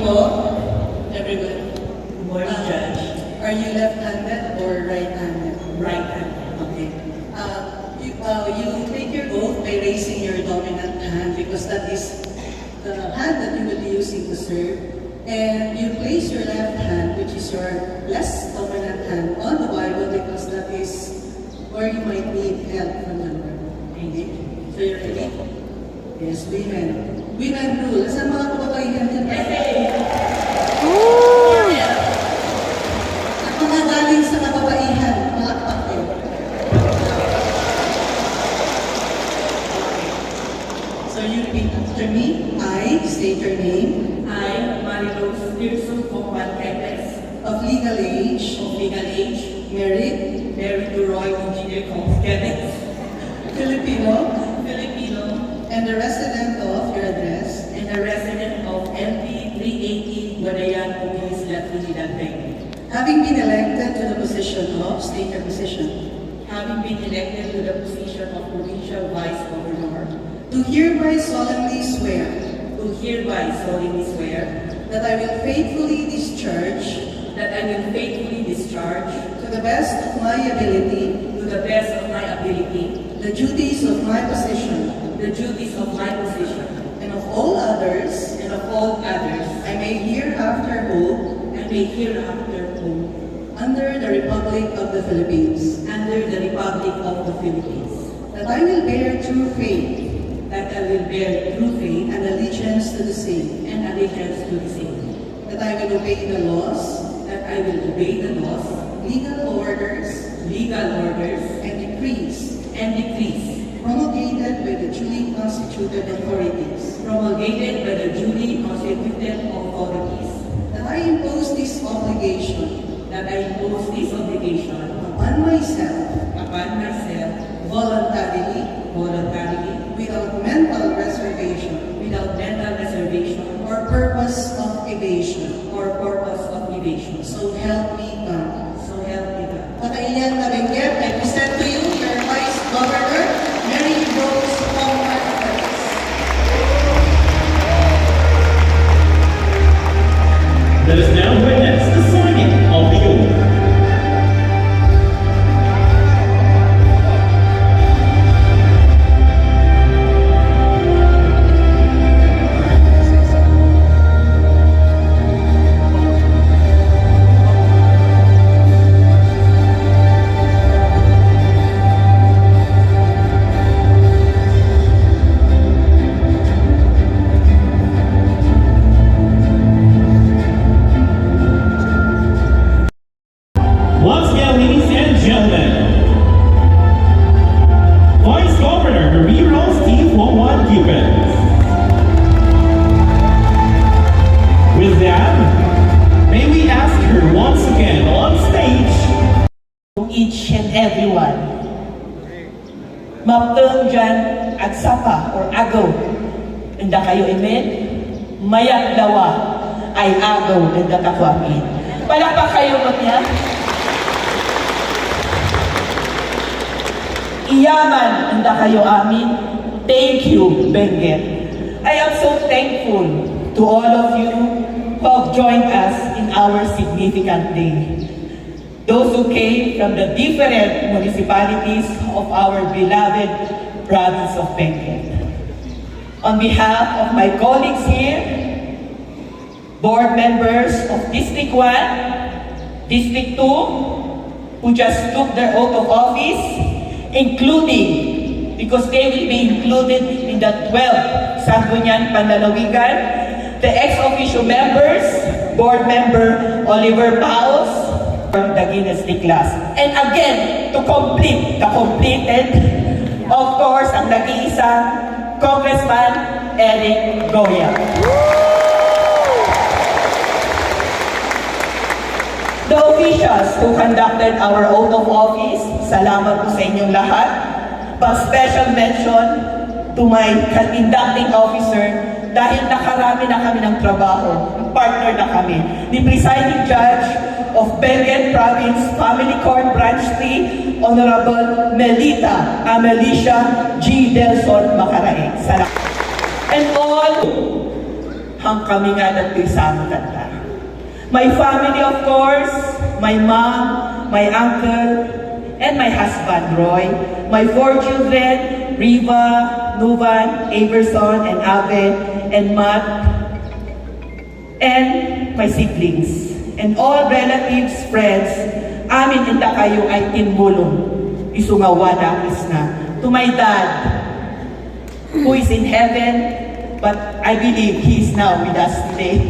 po, everyone. Good morning, Judge. Are you left-handed or right-handed? Right-handed. Okay. You take your oath by raising your dominant hand because that is the hand that you will be using to serve. And you place your left hand, which is your less dominant hand, on the Bible because that is where you might need help from the Lord. Okay? So you're ready? Yes, women. Women rule. Saan mga kababaihan dyan? At mga galing sa kababaihan, malakpak yun. So you repeat after me. I state your name. I, Mariluz Tirso Compan Kepes, Of legal age. Married. to Roy Engineer Kepes, Filipino. and And the resident of your address. a resident of LP 380 Guadayan, Pumilis, Trinidad, Bengue. Having been elected to the position of, state your position. Having been elected to the position of Provincial Vice Governor, Do hereby solemnly swear do hereby solemnly swear that I will faithfully discharge that I will faithfully discharge to the best of my ability to the best of my ability the duties of my position the duties of my position and of all others and of all others I may hereafter hold and may hereafter hold under the Republic of the Philippines, under the Republic of the Philippines, that I will bear true faith that I will bear true faith and allegiance to the same, and allegiance to the same, that I will obey the laws, that I will obey the laws, legal orders, and decrees decrees promulgated by the duly constituted authorities, promulgated by the duly constituted authorities, that I impose this obligation that I impose this obligation upon myself upon myself voluntarily voluntarily without mental reservation or purpose of evasion. So help me God. So help me God. Pakailian na Benguet, I present to you your Vice Governor, Mary Rose Compan Kepes. Let us now witness the signing of the oath. Once again, ladies and gentlemen, Vice Governor Marie Rose T. Juan Cupid. With that, may we ask her once again on stage. Each and everyone. Mapteng dyan agsapa or agaw. Anda kayo imen, mayak lawa ay agaw anda kakwapin. Palakpak kayo mo niya. Iyaman anda kayo amin. Thank you, Benguet. I am so thankful to all of you who have joined us in our significant day. Those who came from the different municipalities of our beloved province of Benguet. On behalf of my colleagues here, board members of District 1, District 2, who just took their oath of office, including, because they will be included in the 12th Sangguniang Panlalawigan, the ex-officio members, board member Oliver Paos, from the Guinness class. And again, to complete the completed, of course, ang nag-iisang Congressman Eric Goya. The officials who conducted our oath of office, salamat po sa inyong lahat. But special mention to my conducting officer dahil nakarami na kami ng trabaho, partner na kami. The presiding judge of Benguet Province Family Court Branch 3, Honorable Melita Amelicia G. Del Sol Macaraig. Salamat. And all hang kami nga nagto'y samutan ta. My family, of course, my mom, my uncle, and my husband, Roy, my 4 children, Riva, Nuvan, Averson, and Aven, and Matt, and my siblings, and all relatives, friends, amin inda kayo ay tinmulong. Isungawada is na. To my dad, who is in heaven, but I believe he is now with us today.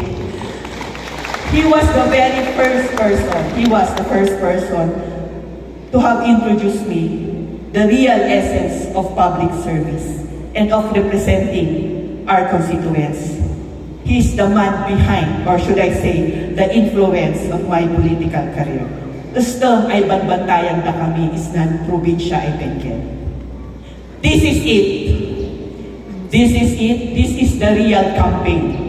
He was the very first person, to have introduced me the real essence of public service and of representing our constituents. He is the man behind, or should I say, the influence of my political career. Ustom ay banbantayan na kami is ng probinsya ay Benguet. This is it. This is it. This is the real campaign.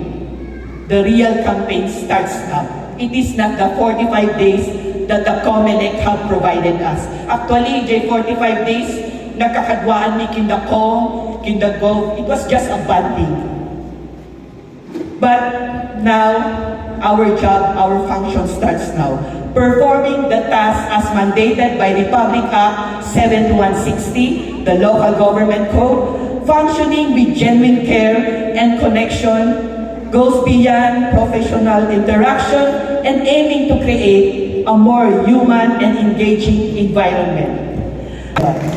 The real campaign starts now. It is not the 45 days that the COMELEC have provided us. Actually, J 45 days, nagkakadwaan ni Kindakong, Kindagov, it was just a banding. But now, our job, our function starts now. Performing the task as mandated by Republic Act 7160, the Local Government Code, functioning with genuine care and connection, goes beyond professional interaction and aiming to create a more human and engaging environment.